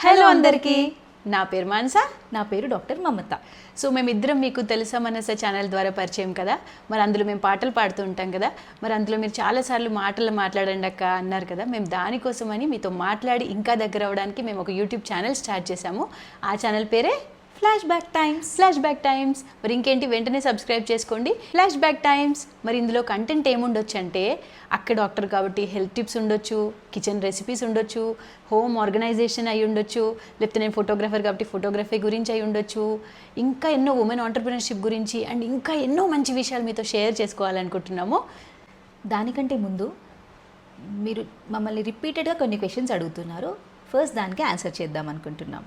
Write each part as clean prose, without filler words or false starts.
Hello అందరికీ, నా పేరు మానస. నా పేరు డాక్టర్ మమత. సో మేమిద్దరం మీకు తెలుసా మనస ఛానల్ ద్వారా పరిచయం కదా. మరి అందులో మేము పాటలు పాడుతూ ఉంటాం కదా. మరి అందులో మీరు చాలాసార్లు మాట్లాడండి అక్క అన్నారు కదా. మేము దానికోసమని మీతో మాట్లాడి ఇంకా దగ్గర అవ్వడానికి మేము ఒక యూట్యూబ్ ఛానల్ స్టార్ట్ చేసాము. ఆ ఛానల్ పేరే ఫ్లాష్ బ్యాక్ టైమ్స్. మరి ఇంకేంటి, వెంటనే సబ్స్క్రైబ్ చేసుకోండి, ఫ్లాష్ బ్యాక్ టైమ్స్. మరి ఇందులో కంటెంట్ ఏముండొచ్చు అంటే, అక్క డాక్టర్ కాబట్టి హెల్త్ టిప్స్ ఉండొచ్చు, కిచెన్ రెసిపీస్ ఉండొచ్చు, హోమ్ ఆర్గనైజేషన్ అయి ఉండొచ్చు, లేకపోతే నేను ఫోటోగ్రాఫర్ కాబట్టి ఫోటోగ్రఫీ గురించి అయి ఉండొచ్చు, ఇంకా ఎన్నో ఉమెన్ ఆంటర్ప్రినర్షిప్ గురించి అండ్ ఇంకా ఎన్నో మంచి విషయాలు మీతో షేర్ చేసుకోవాలనుకుంటున్నాము. దానికంటే ముందు మీరు మమ్మల్ని రిపీటెడ్గా కొన్ని క్వశ్చన్స్ అడుగుతున్నారు. ఫస్ట్ దానికి ఆన్సర్ చేద్దాం అనుకుంటున్నాం.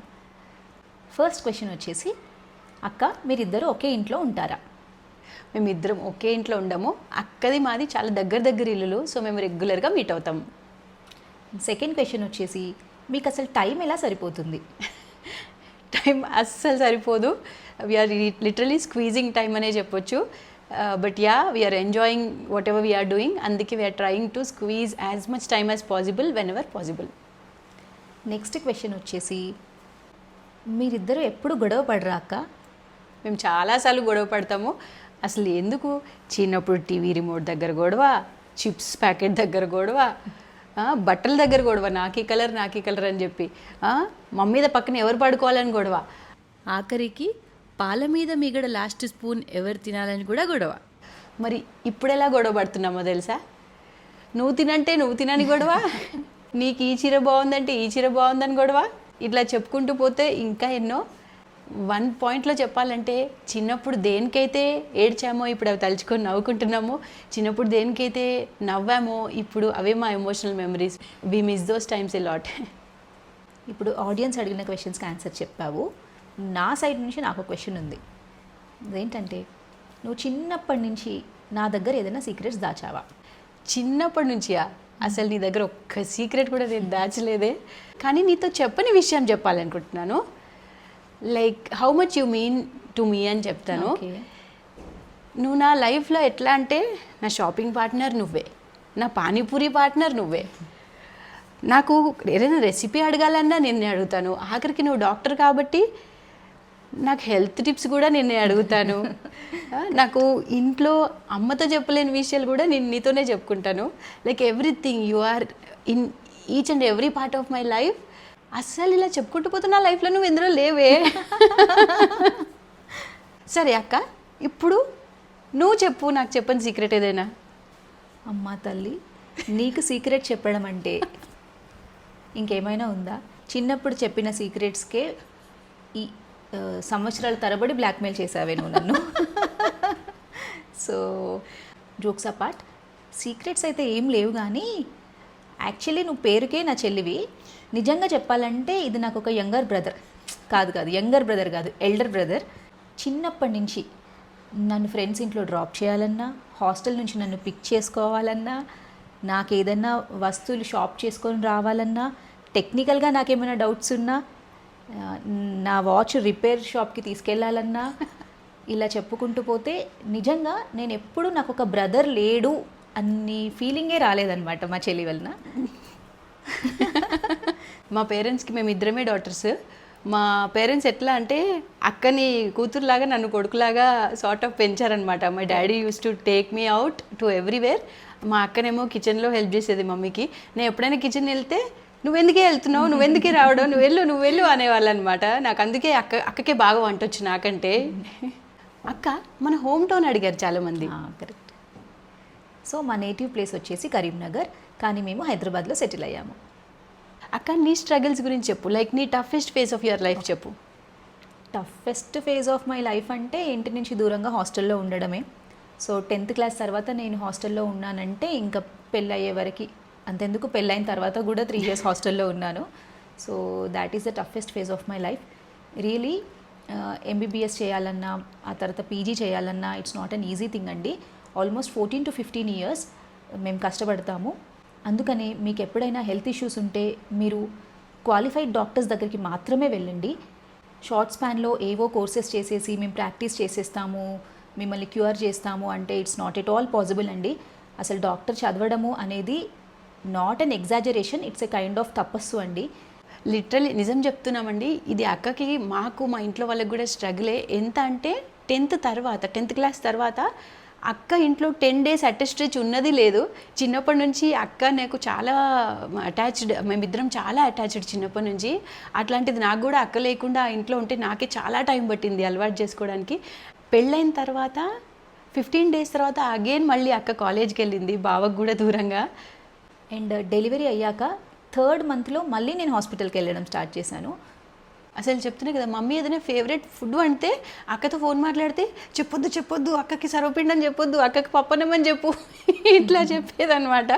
ఫస్ట్ క్వశ్చన్ వచ్చేసి, అక్క మీరిద్దరూ ఒకే ఇంట్లో ఉంటారా? మేమిద్దరం ఒకే ఇంట్లో ఉండము. అక్కది మాది చాలా దగ్గర ఇల్లులు. సో మేము రెగ్యులర్గా మీట్ అవుతాం. సెకండ్ క్వశ్చన్ వచ్చేసి, మీకు అసలు టైం ఎలా సరిపోతుంది? టైం అస్సలు సరిపోదు. వీఆర్ లిటరలీ స్క్వీజింగ్ టైం అనే చెప్పొచ్చు. But yeah, we're enjoying whatever we're doing. అందుకే we're trying to squeeze as much time as possible whenever possible. Next question వచ్చేసి, మీరిద్దరూ ఎప్పుడు గొడవ పడరా అక్క? మేము చాలాసార్లు గొడవ పడతాము. అసలు ఎందుకు, చిన్నప్పుడు టీవీ రిమోట్ దగ్గర గొడవ, చిప్స్ ప్యాకెట్ దగ్గర గొడవ, బట్టల దగ్గర గొడవ, నాకీ కలర్ అని చెప్పి, మమ్మీ మీద పక్కన ఎవరు పడుకోవాలని గొడవ, ఆఖరికి పాల మీద మిగడ లాస్ట్ స్పూన్ ఎవరు తినాలని కూడా గొడవ. మరి ఇప్పుడు ఎలా గొడవ పడుతున్నామో తెలుసా? నువ్వు తినంటే నువ్వు తినని గొడవ, నీకు ఈ చీర బాగుందంటే ఈ చీర బాగుందని గొడవ. ఇట్లా చెప్పుకుంటూ పోతే ఇంకా ఎన్నో. వన్ పాయింట్లో చెప్పాలంటే, చిన్నప్పుడు దేనికైతే ఏడ్చామో ఇప్పుడు అవి తలుచుకొని నవ్వుకుంటున్నామో, చిన్నప్పుడు దేనికైతే నవ్వామో ఇప్పుడు అవే మా emotional memories. We miss those times a lot. ఇప్పుడు ఆడియన్స్ అడిగిన క్వశ్చన్స్కి ఆన్సర్ చెప్పావు. నా సైడ్ నుంచి నాకు ఒక క్వశ్చన్ ఉంది. అదేంటంటే, నువ్వు చిన్నప్పటి నుంచి నా దగ్గర ఏదైనా సీక్రెట్స్ దాచావా? చిన్నప్పటి నుంచియా? అసలు నీ దగ్గర ఒక్క సీక్రెట్ కూడా నేను దాచలేదే. కానీ నీతో చెప్పని విషయం చెప్పాలనుకుంటున్నాను. Like how much you mean to me అని చెప్తాను. నువ్వు నా లైఫ్లో ఎట్లా అంటే, నా షాపింగ్ పార్ట్నర్ నువ్వే, నా పానీపూరి పార్ట్నర్ నువ్వే. నాకు ఏదైనా రెసిపీ అడగాలన్నా నిన్నే అడుగుతాను. ఆఖరికి నువ్వు డాక్టర్ కాబట్టి నాకు హెల్త్ టిప్స్ కూడా నిన్నే అడుగుతాను. నాకు ఇంట్లో అమ్మతో చెప్పలేని విషయాలు కూడా నేను నీతోనే చెప్పుకుంటాను. Like everything you are in each and every part of my life. అస్సలు ఇలా చెప్పుకుంటూ పోతున్నా లైఫ్లో నువ్వు ఎందులో లేవే. సరే అక్క, ఇప్పుడు నువ్వు చెప్పు, నాకు చెప్పని సీక్రెట్ ఏదైనా. అమ్మా తల్లి, నీకు సీక్రెట్ చెప్పడం అంటే ఇంకేమైనా ఉందా? చిన్నప్పుడు చెప్పిన సీక్రెట్స్కే ఈ సంవత్సరాల తరబడి బ్లాక్మెయిల్ చేసావే నువ్వు నన్ను. సో జోక్స్ అపార్ట్, సీక్రెట్స్ అయితే ఏం లేవు. కానీ యాక్చువల్లీ నువ్వు పేరుకే నా చెల్లివి. నిజంగా చెప్పాలంటే ఇది నాకు ఒక యంగర్ బ్రదర్ కాదు, ఎల్డర్ బ్రదర్. చిన్నప్పటి నుంచి నన్ను ఫ్రెండ్స్ ఇంట్లో డ్రాప్ చేయాలన్నా, హాస్టల్ నుంచి నన్ను పిక్ చేసుకోవాలన్నా, నాకు ఏదైనా వస్తువులు షాప్ చేసుకొని రావాలన్నా, టెక్నికల్గా నాకేమైనా డౌట్స్ ఉన్నా, నా వాచ్ రిపేర్ షాప్కి తీసుకెళ్ళాలన్నా, ఇలా చెప్పుకుంటూ పోతే నిజంగా నేను ఎప్పుడు నాకు ఒక బ్రదర్ లేడు అన్ని ఫీలింగే రాలేదన్నమాట మా చెల్లి వలన. మా పేరెంట్స్కి మేము ఇద్దరమే డాటర్స్. మా పేరెంట్స్ ఎట్లా అంటే, అక్కని కూతురులాగా నన్ను కొడుకులాగా సార్ట్ ఆఫ్ పెంచారనమాట. My daddy used to take me out to everywhere. మా అక్కనేమో కిచెన్లో హెల్ప్ చేసేది మమ్మీకి. నేను ఎప్పుడైనా కిచెన్ వెళ్తే, నువ్వెందుకే వెళ్తున్నావు, నువ్వెందుకే రావడం, నువ్వు వెళ్ళు అనేవాళ్ళు అనమాట. నాకు అందుకే అక్కకే బాగా వంట వచ్చు నాకంటే. అక్క, మన హోమ్ టౌన్ అడిగారు చాలామంది. కరెక్ట్. సో మా నేటివ్ ప్లేస్ వచ్చేసి కరీంనగర్, కానీ మేము హైదరాబాద్లో సెటిల్ అయ్యాము. అక్క, నీ స్ట్రగుల్స్ గురించి చెప్పు. లైక్ నీ toughest phase of your life చెప్పు. Toughest phase of my life అంటే ఇంటి నుంచి దూరంగా హాస్టల్లో ఉండడమే. సో 10th క్లాస్ తర్వాత నేను హాస్టల్లో ఉన్నానంటే ఇంకా పెళ్ళి అయ్యే వరకు, అంతెందుకు పెళ్ళైన తర్వాత కూడా 3 years హాస్టల్లో ఉన్నాను. So that is the toughest phase of my life. Really MBBS చేయాలన్నా, ఆ తర్వాత PG చేయాలన్నా it's not an easy thing అండి. ఆల్మోస్ట్ 14 to 15 years మేము కష్టపడతాము. అందుకని మీకు ఎప్పుడైనా హెల్త్ ఇష్యూస్ ఉంటే మీరు క్వాలిఫైడ్ డాక్టర్స్ దగ్గరికి మాత్రమే వెళ్ళండి. షార్ట్ స్పాన్లో ఏవో కోర్సెస్ చేసేసి మేము ప్రాక్టీస్ చేసేస్తాము, మిమ్మల్ని క్యూర్ చేస్తాము అంటే it's not at all possible అండి. అసలు డాక్టర్ చదవడము అనేది not an exaggeration, it's a kind of తపస్సు అండి. లిటరలీ నిజం చెప్తున్నామండి, ఇది అక్కకి మాకు మా ఇంట్లో వాళ్ళకి కూడా స్ట్రగులే. ఎంత అంటే 10th క్లాస్ తర్వాత అక్క ఇంట్లో 10 days అటెస్టేజ్ ఉన్నది లేదు. చిన్నప్పటి నుంచి అక్క నాకు చాలా అటాచ్డ్, మేమిద్దరం చాలా అటాచ్డ్ చిన్నప్పటి నుంచి. అట్లాంటిది నాకు కూడా అక్క లేకుండా ఆ ఇంట్లో ఉంటే నాకే చాలా టైం పట్టింది అలవాటు చేసుకోవడానికి. పెళ్ళైన తర్వాత 15 days తర్వాత అగైన్ మళ్ళీ అక్క కాలేజ్కి వెళ్ళింది, బావకు కూడా దూరంగా. అండ్ డెలివరీ అయ్యాక 3rd monthలో మళ్ళీ నేను హాస్పిటల్కి వెళ్ళడం స్టార్ట్ చేశాను. అసలు చెప్తున్నా కదా, మమ్మీ ఏదైనా ఫేవరెట్ ఫుడ్ అంటే అక్కతో ఫోన్ మాట్లాడితే చెప్పొద్దు అక్కకి సర్వపిండి అని చెప్పొద్దు, అక్కకి పప్పనమని చెప్పు ఇట్లా చెప్పేదన్నమాట.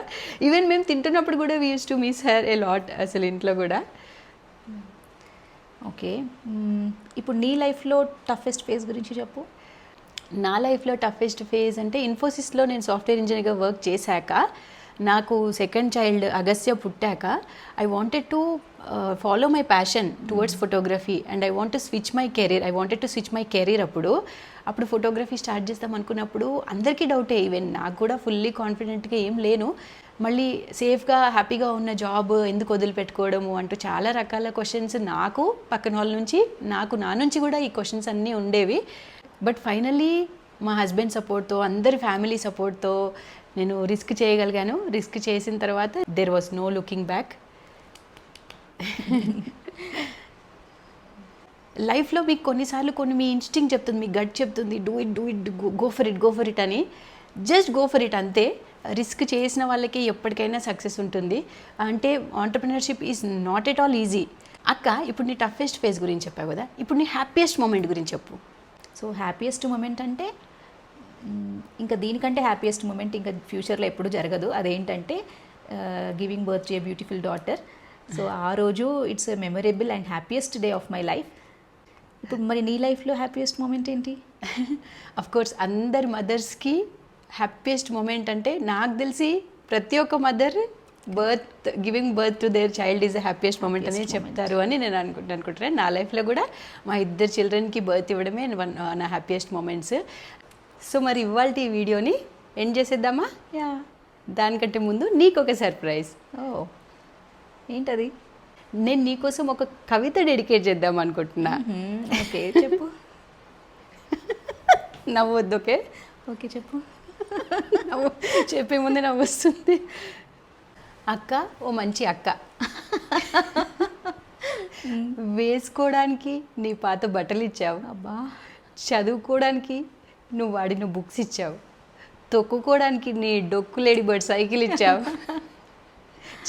ఈవెన్ మేము తింటున్నప్పుడు కూడా we use to miss her a lot అసలు ఇంట్లో కూడా. ఓకే, ఇప్పుడు నీ లైఫ్లో టఫెస్ట్ ఫేజ్ గురించి చెప్పు. నా లైఫ్లో టఫెస్ట్ ఫేజ్ అంటే ఇన్ఫోసిస్లో నేను సాఫ్ట్వేర్ ఇంజనీర్గా వర్క్ చేశాక, నాకు సెకండ్ చైల్డ్ అగస్త్య పుట్టాక I wanted to follow my passion towards photography and I want to switch my career. I wanted to switch my career. అప్పుడు ఫోటోగ్రఫీ స్టార్ట్ చేద్దాం అనుకున్నప్పుడు అందరికీ డౌటే, ఈవెన్ నాకు కూడా ఫుల్లీ కాన్ఫిడెంట్గా ఏం లేను. మళ్ళీ సేఫ్గా హ్యాపీగా ఉన్న జాబ్ ఎందుకు వదిలిపెట్టుకోవడము అంటూ చాలా రకాల క్వశ్చన్స్ నాకు పక్కన వాళ్ళ నుంచి, నా నుంచి కూడా ఈ క్వశ్చన్స్ అన్నీ ఉండేవి. బట్ ఫైనలీ మా హస్బెండ్ సపోర్ట్తో, అందరి ఫ్యామిలీ సపోర్ట్తో నేను రిస్క్ చేయగలిగాను. రిస్క్ చేసిన తర్వాత there was no looking back. లైఫ్లో మీకు కొన్నిసార్లు మీ ఇన్స్టింక్ట్ చెప్తుంది, మీ గట్ చెప్తుంది, do it go for it అని. జస్ట్ గో ఫర్ ఇట్ అంతే. రిస్క్ చేసిన వాళ్ళకి ఎప్పటికైనా సక్సెస్ ఉంటుంది. అంటే entrepreneurship is not at all easy. అక్క, ఇప్పుడు నీ టఫెస్ట్ ఫేజ్ గురించి చెప్పావు కదా, ఇప్పుడు నీ హ్యాపీయెస్ట్ మూమెంట్ గురించి చెప్పు. సో హ్యాపీయెస్ట్ మూమెంట్ అంటే ఇంకా దీనికంటే హ్యాపీయెస్ట్ మూమెంట్ ఇంకా ఫ్యూచర్లో ఎప్పుడు జరగదు. అదేంటంటే giving birth to a beautiful daughter. So ఆ రోజు it's a memorable and happiest day of my life. ఇప్పుడు మరి నీ లైఫ్లో హ్యాపీయెస్ట్ మూమెంట్ ఏంటి? అఫ్ కోర్స్ అందరి మదర్స్కి హ్యాపీయెస్ట్ మూమెంట్ అంటే, నాకు తెలిసి ప్రతి ఒక్క mother giving birth to their child is the happiest moment అని చెప్తారు అని నేను అనుకుంటున్నాను. నా లైఫ్లో కూడా మా 2 చిల్డ్రన్కి బర్త్ ఇవ్వడమే నా హ్యాపీయెస్ట్ మూమెంట్స్. సో మరి ఇవాళ ఈ వీడియోని ఎండ్ చేసేద్దామా? యా. దానికంటే ముందు నీకు ఒక సర్ప్రైజ్. ఓ, ఏంటది? నేను నీకోసం ఒక కవిత డెడికేట్ చేద్దాం అనుకుంటున్నా. ఓకే, చెప్పు. నవ్వొద్దు. ఓకే ఓకే, చెప్పు. చెప్పే ముందే నవ్వు వస్తుంది. అక్క, ఓ మంచి అక్క, వేసుకోవడానికి నీ పాత బట్టలు ఇచ్చావు. అబ్బా. చదువుకోవడానికి నువ్వు వాడిన బుక్స్ ఇచ్చావు. తొక్కుకోవడానికి నీ డొక్కు లేడీ బర్డ్ సైకిల్ ఇచ్చావు.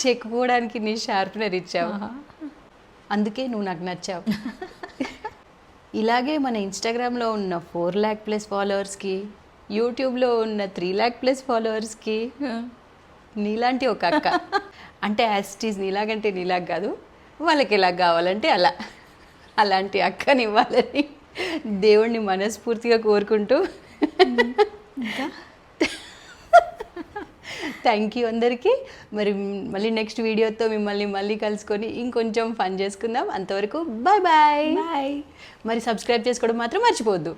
చెక్కుకోవడానికి నీ షార్ప్నర్ ఇచ్చావు. అందుకే నువ్వు నాకు నచ్చావు. ఇలాగే మన ఇన్స్టాగ్రామ్లో ఉన్న 4 lakh+ ఫాలోవర్స్కి, యూట్యూబ్లో ఉన్న 3 lakh+ ఫాలోవర్స్కి నీలాంటి ఒక అక్క, అంటే యాస్టీజ్ నీలాగంటే నీలాగా కాదు, వాళ్ళకి ఎలా కావాలంటే అలాంటి అక్కని ఇవ్వాలని దేవుణ్ణి మనస్ఫూర్తిగా కోరుకుంటూ థ్యాంక్ యూ అందరికీ. మళ్ళీ నెక్స్ట్ వీడియోతో మిమ్మల్ని మళ్ళీ కలుసుకొని ఇంకొంచెం ఫన్ చేసుకుందాం. అంతవరకు బాయ్ బాయ్. బాయ్. మరి సబ్స్క్రైబ్ చేసుకోవడం మాత్రం మర్చిపోవద్దు.